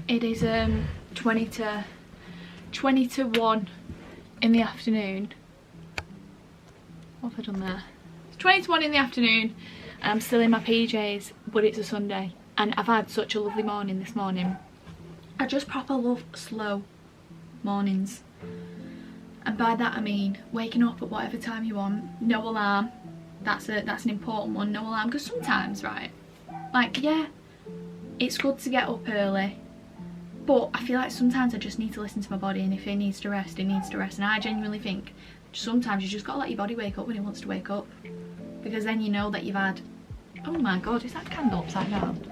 It is 20 to 1 in the afternoon. What have I done there? It's 20 to 1 in the afternoon and I'm still in my PJs, but it's a Sunday and I've had such a lovely morning this morning. I just proper love slow mornings, and by that I mean waking up at whatever time you want, no alarm. That's an important one, no alarm, because sometimes, right, like, yeah, it's good to get up early, but I feel like sometimes I just need to listen to my body, and if it needs to rest, it needs to rest. And I genuinely think sometimes you just gotta let your body wake up when it wants to wake up, because then you know that you've had, oh my god, is that candle upside down?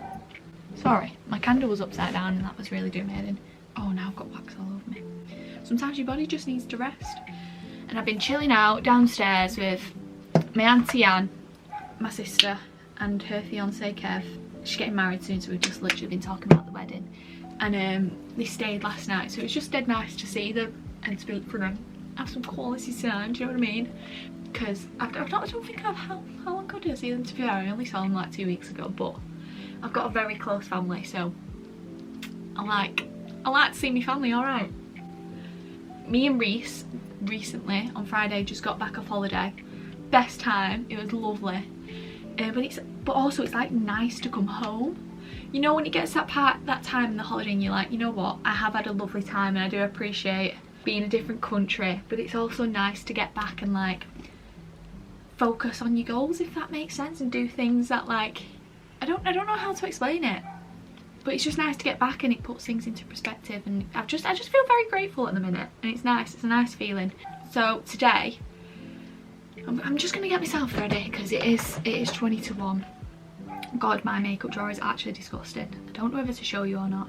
Sorry, my candle was upside down and that was really doing me in. Oh, now I've got wax all over me. Sometimes your body just needs to rest. And I've been chilling out downstairs with my auntie Anne, my sister, and her fiance Kev. She's getting married soon, so we've just literally been talking about the wedding. And they stayed last night, so it was just dead nice to see them and speak for them. Have some quality time, do you know what I mean? Because I don't think I've how long ago did I see them, to be fair? I only saw them like 2 weeks ago, but I've got a very close family, so I like to see my family, alright. Me and Reese recently on Friday just got back off holiday. Best time, it was lovely. But also it's like nice to come home. You know, when it gets that time in the holiday and you're like, you know what, I have had a lovely time and I do appreciate being in a different country, but it's also nice to get back and like focus on your goals, if that makes sense, and do things that, like, I don't know how to explain it, but it's just nice to get back and it puts things into perspective. And I just feel very grateful at the minute, and it's nice. It's a nice feeling. So today I'm just gonna get myself ready because it is 20 to 1. God, my makeup drawer is actually disgusting. I don't know whether to show you or not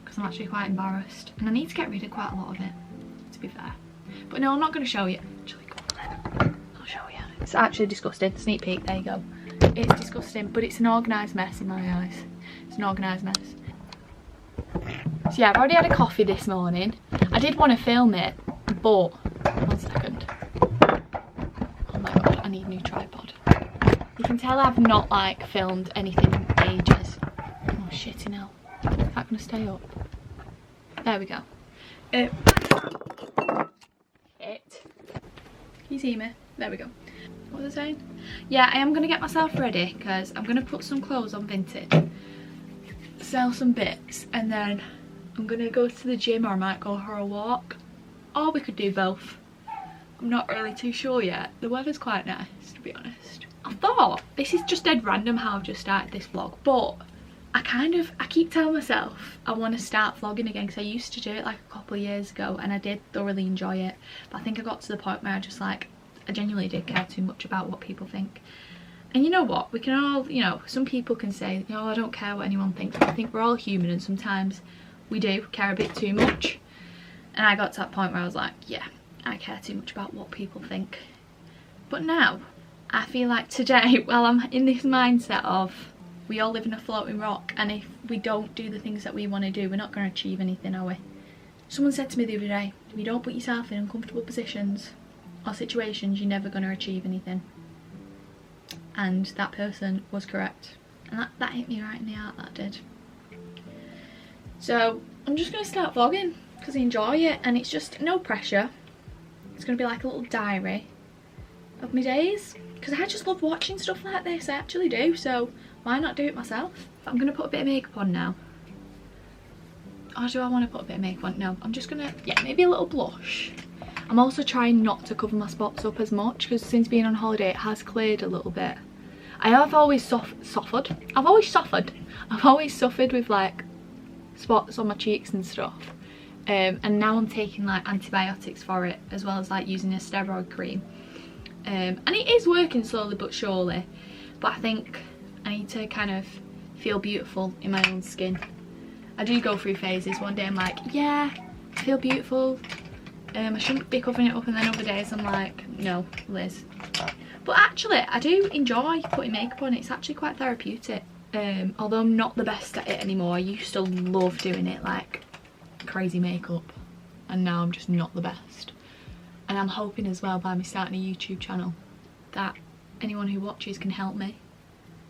because I'm actually quite embarrassed, and I need to get rid of quite a lot of it, to be fair. But no, I'm not going to show you. Actually, go on, I'll show you. It's actually disgusting. Sneak peek, there you go. It's disgusting, but it's an organised mess in my eyes. It's an organised mess. So yeah, I've already had a coffee this morning. I did want to film it, but 1 second. Oh my god, I need a new tripod. You can tell I've not like filmed anything in ages. Oh shitty hell. Is that gonna stay up? There we go. Can you see me? There we go. What was I saying? Yeah, I am gonna get myself ready because I'm gonna put some clothes on Vinted, sell some bits, and then I'm gonna go to the gym, or I might go for a walk, or we could do both. I'm not really too sure yet. The weather's quite nice, to be honest. I thought, this is just dead random how I've just started this vlog, but I keep telling myself I want to start vlogging again because I used to do it like a couple of years ago and I did thoroughly enjoy it, but I think I got to the point where I genuinely did care too much about what people think. And you know what, we can all, you know, some people can say, oh, I don't care what anyone thinks, but I think we're all human and sometimes we do care a bit too much. And I got to that point where I was like, yeah, I care too much about what people think. But now I feel like today, well, I'm in this mindset of we all live in a floating rock, and if we don't do the things that we want to do, we're not going to achieve anything, are we? Someone said to me the other day, if you don't put yourself in uncomfortable positions or situations, you're never going to achieve anything. And that person was correct. And that hit me right in the heart, that did. So I'm just going to start vlogging because I enjoy it, and it's just no pressure. It's going to be like a little diary of my days because I just love watching stuff like this, I actually do, so why not do it myself? I'm going to put a bit of makeup on now. Or do I want to put a bit of makeup on? No, I'm just going to, yeah, maybe a little blush. I'm also trying not to cover my spots up as much because since being on holiday it has cleared a little bit. I have always suffered with like spots on my cheeks and stuff. And now I'm taking like antibiotics for it, as well as like using a steroid cream. And it is working slowly but surely, but I think I need to kind of feel beautiful in my own skin. I do go through phases. One day I'm like, yeah, I feel beautiful, I shouldn't be covering it up, and then other days I'm like, no, Liz. But actually I do enjoy putting makeup on. It's actually quite therapeutic. Although I'm not the best at it anymore. I used to love doing it, like crazy makeup, and now I'm just not the best. And I'm hoping as well, by me starting a YouTube channel, that anyone who watches can help me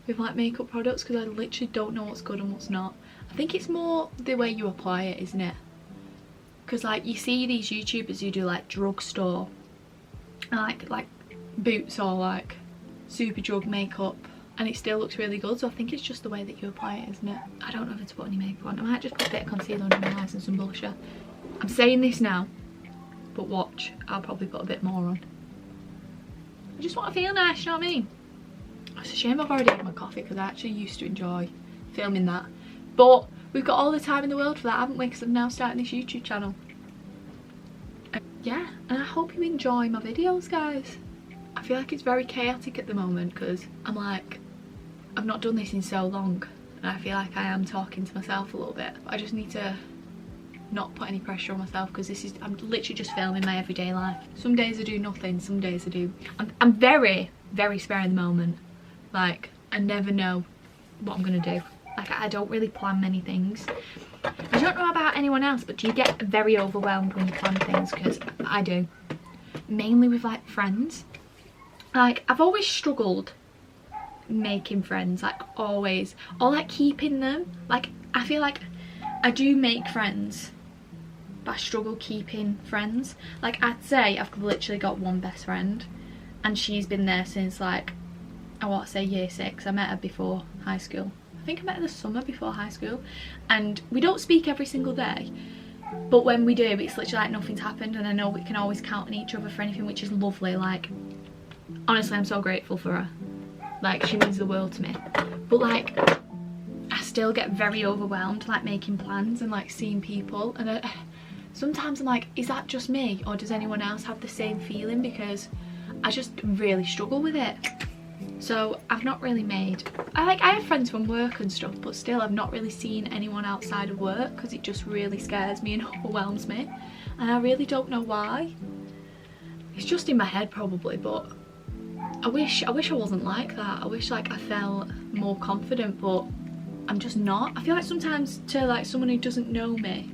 with like makeup products, because I literally don't know what's good and what's not. I think it's more the way you apply it, isn't it? Because like you see these YouTubers who do like drugstore, like Boots or like Superdrug makeup, and it still looks really good. So I think it's just the way that you apply it, isn't it? I don't know if to put any makeup on. I might just put a bit of concealer under my eyes and some blusher. I'm saying this now, but watch, I'll probably put a bit more on. I just want to feel nice, you know what I mean? It's a shame I've already had my coffee because I actually used to enjoy filming that. But we've got all the time in the world for that, haven't we? Because I'm now starting this YouTube channel. Yeah, and I hope you enjoy my videos, guys. I feel like it's very chaotic at the moment because I'm like, I've not done this in so long. And I feel like I am talking to myself a little bit. But I just need to not put any pressure on myself because I'm literally just filming my everyday life. Some days I do nothing, some days I do. I'm very, very spare at the moment. Like, I never know what I'm gonna do. Like, I don't really plan many things. I don't know about anyone else, but do you get very overwhelmed when you plan things? Because I do. Mainly with like friends. Like, I've always struggled making friends, like always. Or like keeping them. Like, I feel like I do make friends, but I struggle keeping friends. Like, I'd say I've literally got one best friend, and she's been there since like, I want to say year 6. I met her before high school. I think I met her the summer before high school, and we don't speak every single day, but when we do, it's literally like nothing's happened, and I know we can always count on each other for anything, which is lovely. Like, honestly, I'm so grateful for her. Like, she means the world to me. But like, I still get very overwhelmed like making plans and like seeing people, and sometimes I'm like, is that just me, or does anyone else have the same feeling? Because I just really struggle with it. So I've not really made, I have friends from work and stuff, but still I've not really seen anyone outside of work because it just really scares me and overwhelms me, and I really don't know why. It's just in my head probably, but I wish I wasn't like that. I wish like I felt more confident, but I'm just not. I feel like sometimes to like someone who doesn't know me,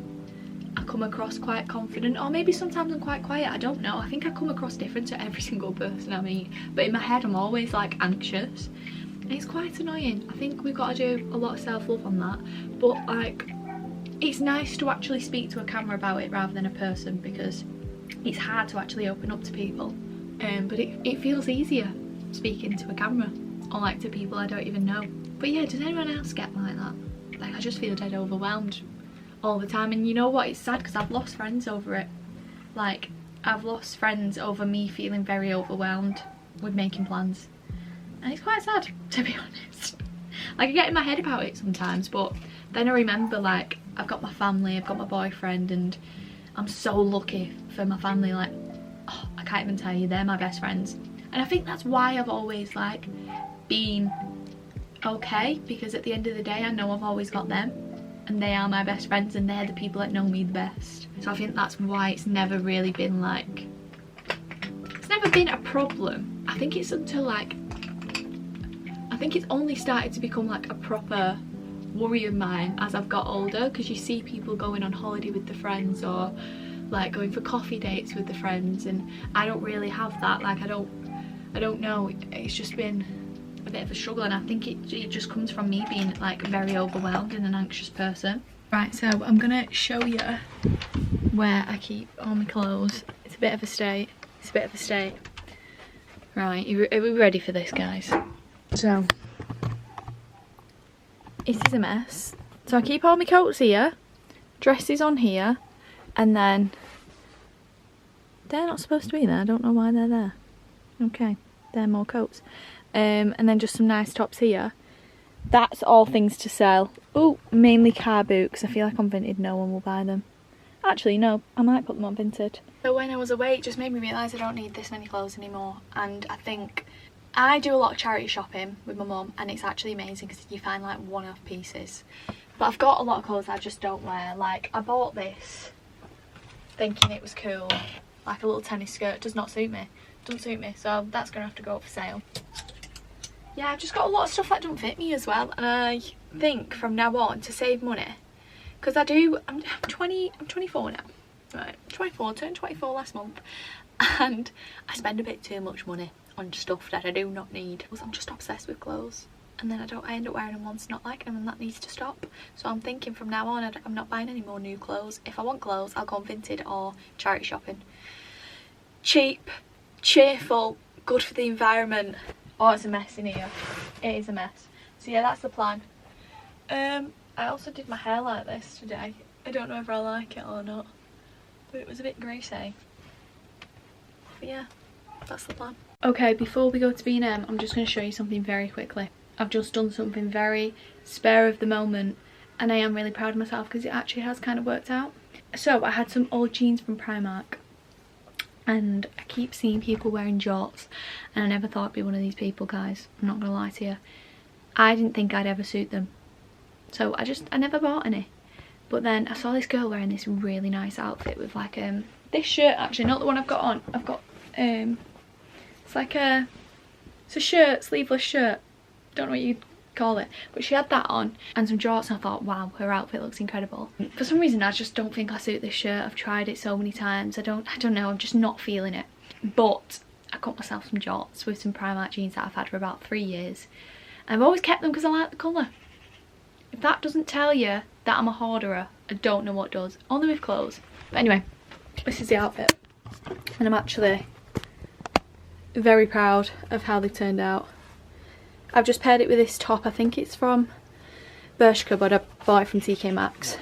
I come across quite confident, or maybe sometimes I'm quite quiet, I don't know. I think I come across different to every single person I meet, but in my head I'm always like anxious, and it's quite annoying. I think we've got to do a lot of self-love on that, but like, it's nice to actually speak to a camera about it rather than a person, because it's hard to actually open up to people, but it feels easier speaking to a camera, or like to people I don't even know. But yeah, does anyone else get like that? Like, I just feel dead overwhelmed all the time, and you know what, it's sad because I've lost friends over it. Like, I've lost friends over me feeling very overwhelmed with making plans, and it's quite sad, to be honest. Like, I get in my head about it sometimes, but then I remember like, I've got my family, I've got my boyfriend, and I'm so lucky for my family. Like, oh, I can't even tell you, they're my best friends, and I think that's why I've always like been okay, because at the end of the day I know I've always got them, and they are my best friends, and they're the people that know me the best. So I think that's why it's never really been like, it's never been a problem. I think it's until like, I think it's only started to become like a proper worry of mine as I've got older, because you see people going on holiday with their friends, or like going for coffee dates with the friends, and I don't really have that. Like, I don't know, it's just been a bit of a struggle, and I think it just comes from me being like very overwhelmed and an anxious person. Right, so I'm gonna show you where I keep all my clothes. It's a bit of a state. It's a bit of a state. Right, are we ready for this, guys? So, it is a mess. So I keep all my coats here, dresses on here, and then they're not supposed to be there. I don't know why they're there. Okay, they're more coats. And then just some nice tops here. That's all things to sell. Oh, mainly car boots. I feel like on Vinted no one will buy them. Actually, no, I might put them on Vinted. So when I was away, it just made me realise I don't need this many clothes anymore. And I think I do a lot of charity shopping with my mum, and it's actually amazing because you find like one-off pieces. But I've got a lot of clothes I just don't wear. Like, I bought this thinking it was cool. Like a little tennis skirt. Does not suit me. Doesn't suit me. So that's going to have to go up for sale. Yeah, I've just got a lot of stuff that don't fit me as well, and I think from now on, to save money, because I'm 24 now, right, 24, turned 24 last month, and I spend a bit too much money on stuff that I do not need, because I'm just obsessed with clothes, and then I end up wearing them once, not liking them, and that needs to stop. So I'm thinking from now on I'm not buying any more new clothes. If I want clothes, I'll go on Vinted or charity shopping. Cheap, cheerful, good for the environment. Oh, it's a mess in here. It is a mess. So yeah, that's the plan. I also did my hair like this today. I don't know if I like it or not, but it was a bit greasy. But yeah, that's the plan. Okay, before we go to B&M, I'm just going to show you something very quickly. I've just done something very spare of the moment, and I am really proud of myself because it actually has kind of worked out. So I had some old jeans from Primark, and I keep seeing people wearing jorts, and I never thought I'd be one of these people, guys. I'm not gonna lie to you. I didn't think I'd ever suit them, so I never bought any. But then I saw this girl wearing this really nice outfit with like this shirt, actually, not the one I've got on. I've got it's like it's a shirt, sleeveless shirt, don't know what you'd call it, but she had that on and some jorts, and I thought, wow, her outfit looks incredible. For some reason I just don't think I suit this shirt. I've tried it so many times. I don't know, I'm just not feeling it. But I got myself some jorts with some Primark jeans that I've had for about 3 years. I've always kept them because I like the colour. If that doesn't tell you that I'm a hoarder, I don't know what does. Only with clothes. But anyway, this is the outfit, and I'm actually very proud of how they turned out. I've just paired it with this top. I think it's from Bershka, but I bought it from TK Maxx.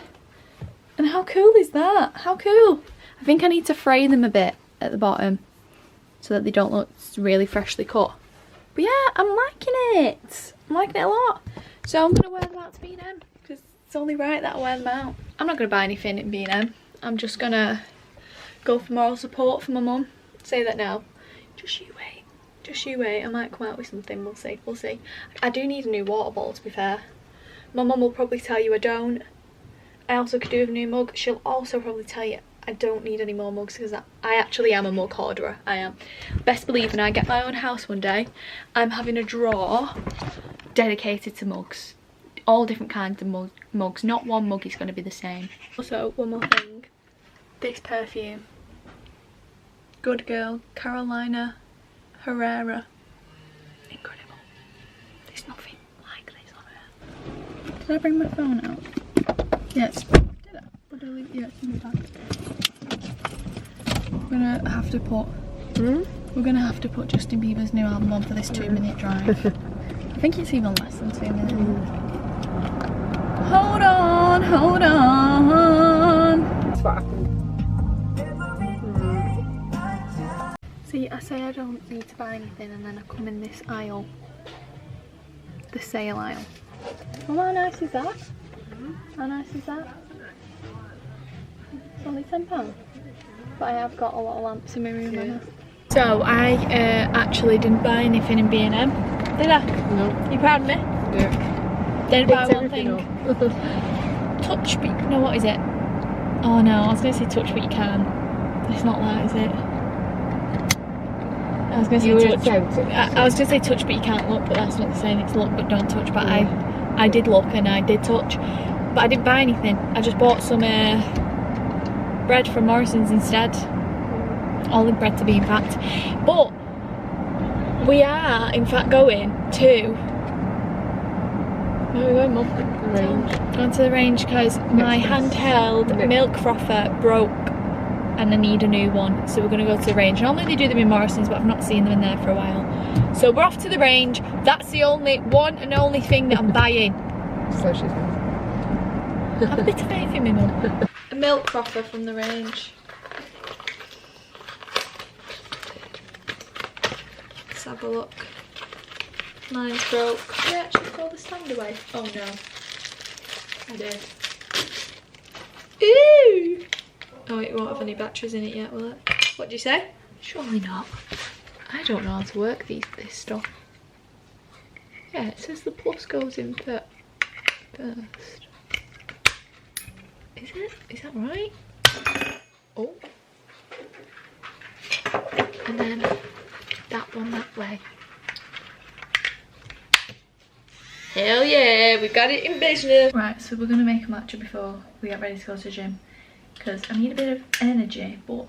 And how cool is that? How cool! I think I need to fray them a bit at the bottom so that they don't look really freshly cut. But yeah, I'm liking it. I'm liking it a lot. So I'm going to wear them out to B&M because it's only right that I wear them out. I'm not going to buy anything in B&M. I'm just going to go for moral support for my mum. Say that now. Just you wait. Just you wait. I might come out with something. We'll see. We'll see. I do need a new water bottle, to be fair. My mum will probably tell you I don't. I also could do with a new mug. She'll also probably tell you I don't need any more mugs because I actually am a mug hoarder. I am. Best believe when I get my own house one day, I'm having a drawer dedicated to mugs. All different kinds of mugs. Not one mug is going to be the same. Also, one more thing. This perfume. Good Girl, Carolina Herrera. Incredible. There's nothing like this on her. Did I bring my phone out? Yes. Did I? Or did I leave? Yeah, it's in the bag. We're gonna have to put we're gonna have to put Justin Bieber's new album on for this 2-minute drive. I think it's even less than 2 minutes. Hold on, hold on. That's what happened. See, I say I don't need to buy anything, and then I come in this aisle, the sale aisle. Oh, how nice is that? How nice is that? It's only £10. But I have got a lot of lamps in my room. Yeah. So I actually didn't buy anything in B&M, did I? No. You proud of me? Yeah. Didn't buy one thing. Touch, but no, what is it? Oh no, I was going to say touch, but you can. It's not that, is it? I was going to say touch. I was going to say touch, but you can't look, but that's not the same. It's look, but don't touch. But yeah. I did look and I did touch, but I didn't buy anything. I just bought some bread from Morrison's instead. Olive bread to be exact. But we are in fact going to where are we going, Mum? The range. Going to the range because my handheld milk frother broke and I need a new one, so we're going to go to the range. Normally they do them in Morrison's, but I've not seen them in there for a while. So we're off to the range. That's the one and only thing that I'm buying. So she says. Have a bit of faith in me, Mum. A milk frother from the range. Let's have a look. Mine's broke. Did I actually throw the stand away? Oh no. I did. Ooh! Oh, it won't have any batteries in it yet, will it? What do you say? Surely not. I don't know how to work this stuff. Yeah, it says the plus goes in first. Is it? Is that right? Oh. And then that one that way. Hell yeah, we got it in business. Right, so we're gonna make a matcha before we get ready to go to the gym. Because I need a bit of energy, but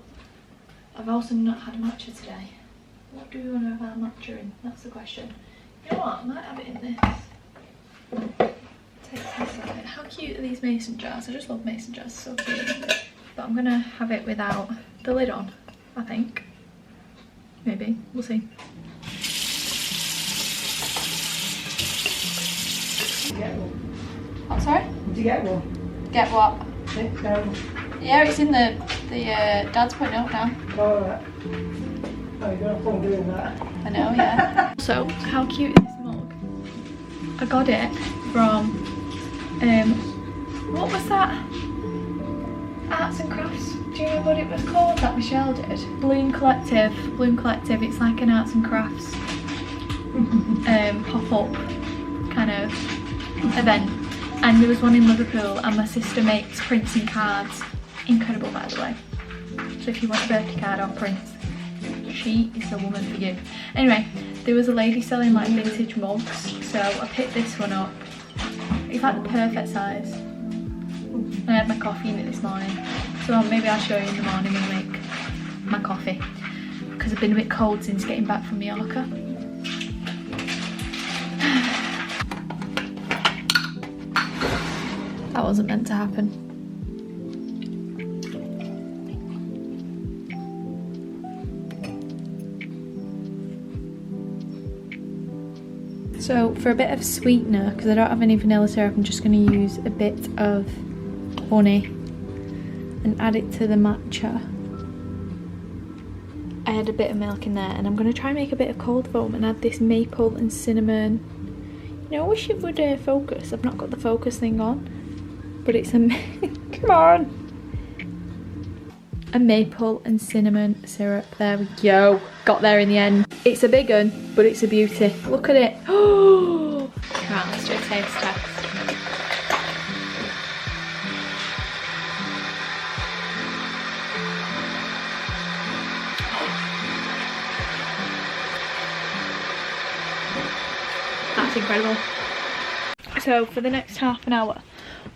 I've also not had a matcha today. What do we want to have our matcha in? That's the question. You know what, I might have it in this. Take this out. How cute are these mason jars? I just love mason jars, so cute. But I'm gonna have it without the lid on, I think. Maybe, we'll see. Did you get one? Oh, sorry? Did you get one? Get what? No. Yeah, it's in the dad's putting it up now. Oh, right. Oh, you're gonna have fun doing that. I know, yeah. So, how cute is this mug? I got it from, what was that? Arts and Crafts. Do you remember what it was called that Michelle did? Bloom Collective. Bloom Collective. It's like an arts and crafts pop-up kind of event. And there was one in Liverpool, and my sister makes prints and cards. Incredible, by the way. So if you want a birthday card on prints, she is the woman for you. Anyway, there was a lady selling like vintage mugs, so I picked this one up. It's like the perfect size. And I had my coffee in it this morning, so maybe I'll show you in the morning when I make my coffee, because I've been a bit cold since getting back from Mallorca. That wasn't meant to happen. So for a bit of sweetener, because I don't have any vanilla syrup, I'm just going to use a bit of honey and add it to the matcha. I had a bit of milk in there, and I'm going to try and make a bit of cold foam and add this maple and cinnamon. You know, I wish it would focus. I've not got the focus thing on, but it's a come on, a maple and cinnamon syrup. There we go. Got there in the end. It's a big one, but it's a beauty. Look at it. Oh, right, let's do a taste test. That's incredible. So for the next half an hour,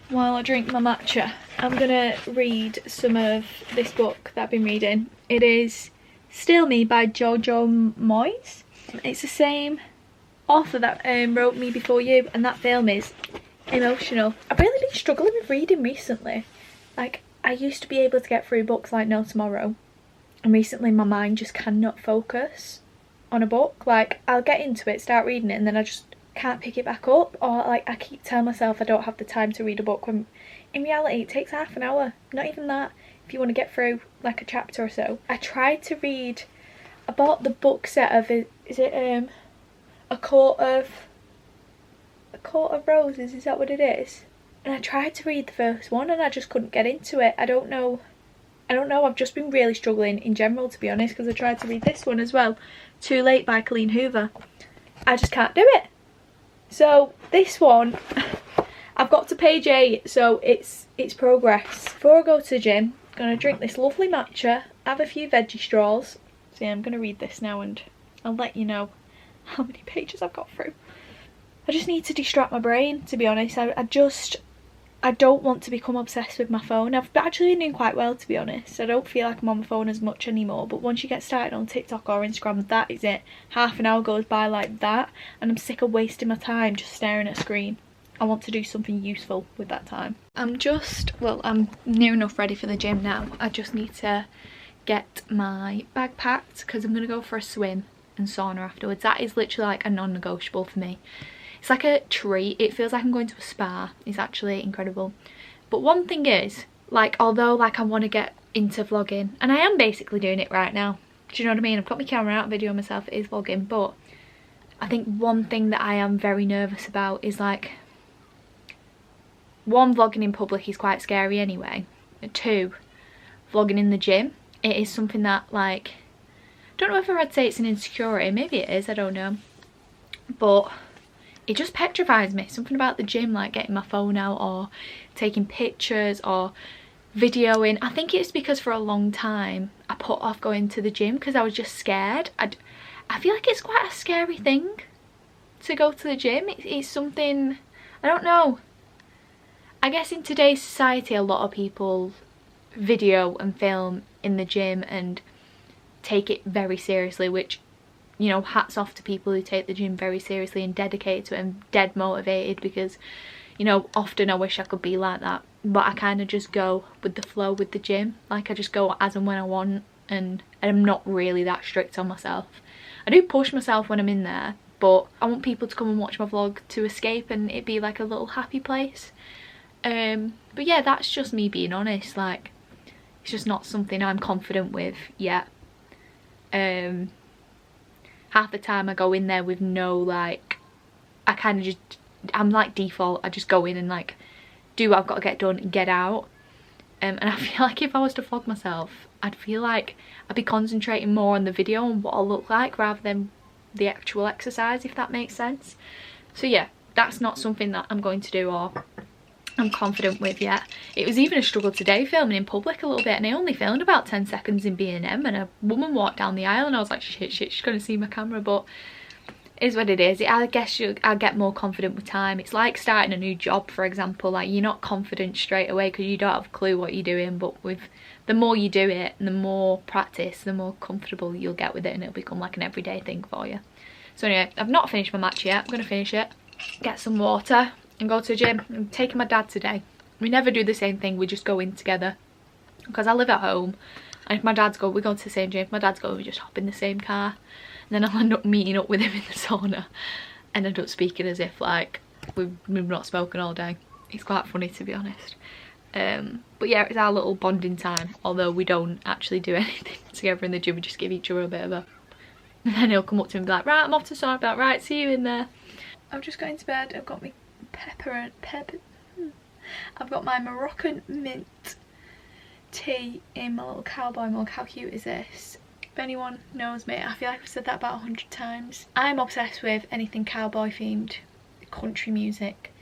while I drink my matcha, I'm gonna read some of this book that I've been reading. It is Still Me by Jojo Moyes. It's the same author that wrote Me Before You, and that film is emotional. I've really been struggling with reading recently. Like, I used to be able to get through books like no tomorrow, and recently my mind just cannot focus on a book. Like, I'll get into it, start reading it, and then I just can't pick it back up, or like I keep telling myself I don't have the time to read a book, when in reality it takes half an hour, not even that, if you want to get through like a chapter or so. I tried to read, I bought the book set of, is it a court of roses, is that what it is? And I tried to read the first one and I just couldn't get into it. I don't know, I've just been really struggling in general, to be honest, because I tried to read this one as well, Too Late by Colleen Hoover. I just can't do it. So this one, I've got to page 8, so it's progress. Before I go to the gym, I'm going to drink this lovely matcha, have a few veggie straws. So yeah, I'm going to read this now and I'll let you know how many pages I've got through. I just need to distract my brain, to be honest. I don't want to become obsessed with my phone. I've actually been doing quite well, to be honest. I don't feel like I'm on my phone as much anymore, but once you get started on TikTok or Instagram, that is it. Half an hour goes by like that, and I'm sick of wasting my time just staring at a screen. I want to do something useful with that time. I'm near enough ready for the gym now. I just need to get my bag packed, because I'm going to go for a swim and sauna afterwards. That is literally like a non-negotiable for me. It's like a treat. It feels like I'm going to a spa. It's actually incredible. But one thing is, like, although like I want to get into vlogging, and I am basically doing it right now, do you know what I mean? I've got my camera out, video myself, it is vlogging, but I think one thing that I am very nervous about is, like, 1, vlogging in public is quite scary anyway. 2, vlogging in the gym. It is something that, like, I don't know if I'd say it's an insecurity, maybe it is, I don't know, but it just petrifies me. Something about the gym, like getting my phone out or taking pictures or videoing. I think it's because for a long time I put off going to the gym because I was just scared. I feel like it's quite a scary thing to go to the gym. It's something, I don't know. I guess in today's society a lot of people video and film in the gym and take it very seriously, which you know, hats off to people who take the gym very seriously and dedicate to it and dead motivated, because, you know, often I wish I could be like that, but I kind of just go with the flow with the gym. Like, I just go as and when I want, and I'm not really that strict on myself. I do push myself when I'm in there, but I want people to come and watch my vlog to escape and it be like a little happy place. But yeah, that's just me being honest. Like, it's just not something I'm confident with yet. Half the time I go in there with no, like, I kind of just, I'm like default, I just go in and like do what I've got to get done and get out. And I feel like if I was to vlog myself, I'd feel like I'd be concentrating more on the video and what I'll look like rather than the actual exercise, if that makes sense. So yeah, that's not something that I'm going to do or I'm confident with yet. It was even a struggle today filming in public a little bit, and I only filmed about 10 seconds in B&M and a woman walked down the aisle and I was like, shit, she's gonna see my camera. But it is what it is. I guess I'll get more confident with time. It's like starting a new job, for example. Like, you're not confident straight away because you don't have a clue what you're doing, but with the more you do it and the more practice, the more comfortable you'll get with it, and it'll become like an everyday thing for you. So anyway, I've not finished my matcha yet. I'm gonna finish it, get some water and go to the gym. I'm taking my dad today. We never do the same thing, we just go in together because I live at home, and if my dad's go, we go to the same gym. If my dad's go, we just hop in the same car, and then I'll end up meeting up with him in the sauna and end up speaking as if like we've not spoken all day. It's quite funny, to be honest. But yeah, it's our little bonding time, although we don't actually do anything together in the gym. We just give each other a bit of a, and then he'll come up to me and be like, right, I'm off to sauna. I'll be like, right, see you in there. I've just got into bed. I've got me pepper. I've got my Moroccan mint tea in my little cowboy mug. How cute is this? If anyone knows me, I feel like I've said that about 100 times. I'm obsessed with anything cowboy themed, country music,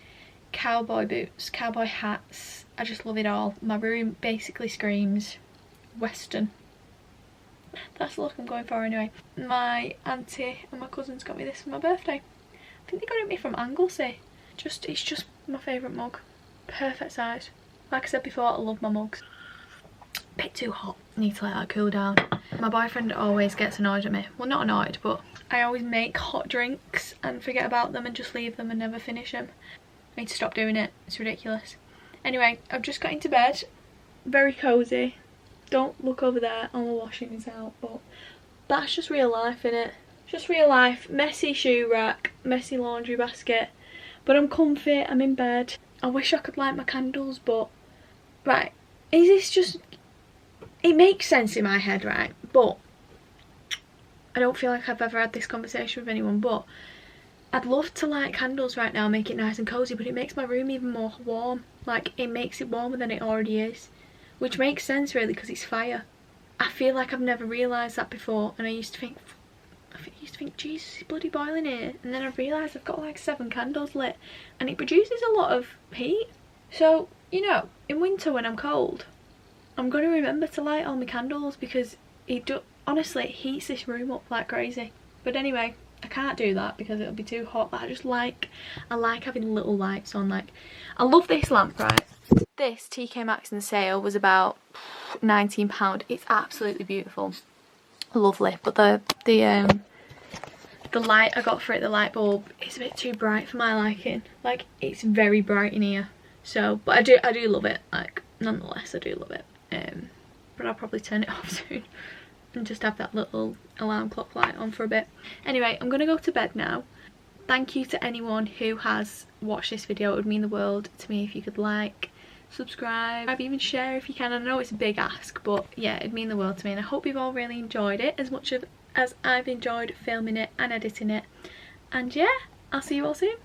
cowboy boots, cowboy hats. I just love it all. My room basically screams Western. That's the look I'm going for anyway. My auntie and my cousins got me this for my birthday. I think they got it me from Anglesey. It's just my favourite mug. Perfect size. Like I said before, I love my mugs. Bit too hot. Need to let that cool down. My boyfriend always gets annoyed at me. Well, not annoyed, but I always make hot drinks and forget about them and just leave them and never finish them. I need to stop doing it. It's ridiculous. Anyway, I've just got into bed. Very cosy. Don't look over there. All the washing is out, but that's just real life, innit? Just real life. Messy shoe rack, messy laundry basket, but I'm comfy. I'm in bed. I wish I could light my candles, but right, is this just, it makes sense in my head, right? But I don't feel like I've ever had this conversation with anyone, but I'd love to light candles right now, make it nice and cozy, but it makes my room even more warm. Like, it makes it warmer than it already is, which makes sense really because it's fire. I feel like I've never realised that before, and I used to think, Jesus, it's bloody boiling here, and then I realised I've got like 7 candles lit and it produces a lot of heat. So, you know, in winter when I'm cold, I'm going to remember to light all my candles because honestly, it heats this room up like crazy. But anyway, I can't do that because it'll be too hot, but I like having little lights on. Like, I love this lamp, right? This TK Maxx in the sale was about £19. It's absolutely beautiful, lovely, but the light I got for it, the light bulb, it's a bit too bright for my liking. Like, it's very bright in here. So, but I do love it. Like, nonetheless, I do love it. But I'll probably turn it off soon and just have that little alarm clock light on for a bit. Anyway, I'm gonna go to bed now. Thank you to anyone who has watched this video. It would mean the world to me if you could like, subscribe, even share if you can. I know it's a big ask, but yeah, it'd mean the world to me, and I hope you've all really enjoyed it as much as I've enjoyed filming it and editing it. And yeah, I'll see you all soon.